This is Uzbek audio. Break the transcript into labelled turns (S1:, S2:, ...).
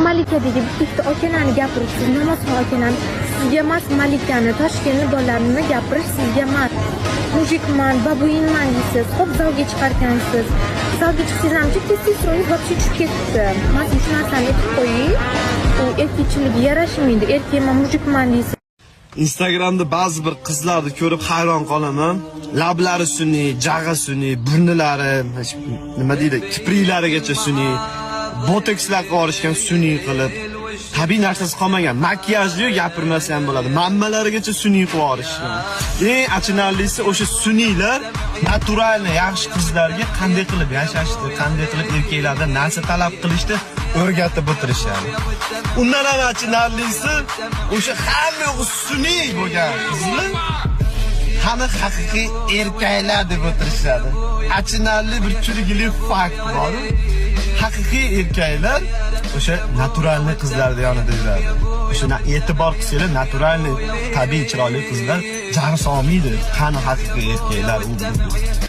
S1: Malikadagi bitta okanani gapirish, siz namozxon okanani, sizga emas Malikani, Toshkentni bolalarini gapirish sizga emas. Mujikman, babuinman deysiz, xo'p zalga chiqarkansiz. Zalga chiqsangizchi testosteroningiz вообще tushib ketdi. Mana shu narsani aytib qo'ying. U erkakchilikka yarashmaydi. Erkakman, mujikman deysiz.
S2: Instagramda ba'zi bir qizlarni ko'rib hayron qolaman. Lablari sun'iy, jag'i sun'iy, burnilari, nima deydi, kipriklarigacha sun'iy, botokslarga olishgan sun'iy qilib, tabiiy narsasi qolmagan. Makiyajni gapirmasa ham bo'ladi. Mammalarigacha sun'iy qilib olishgan. Eng achinarlisi o'sha sun'iylar naturalni yaxshi qizlarga qanday qilib yashashdi, qanday qilib erkaklardan narsa talab qilishdi o'rgatib o'tirishadi. Undan ham achinarlisi o'sha hamma sun'iy bo'lgan qizlar hamma haqiqiy erkaklar deb o'tirishadi. Achinarli bir kulgili fakt bor. Haqiqiy erkaklar o'sha naturalni qizlarning yonida yuradi. O'shani e'tibor qilsanglar, naturalni, tabiiy chiroyli qizlar jar solmaydi. Qani haqiqiy erkaklar u.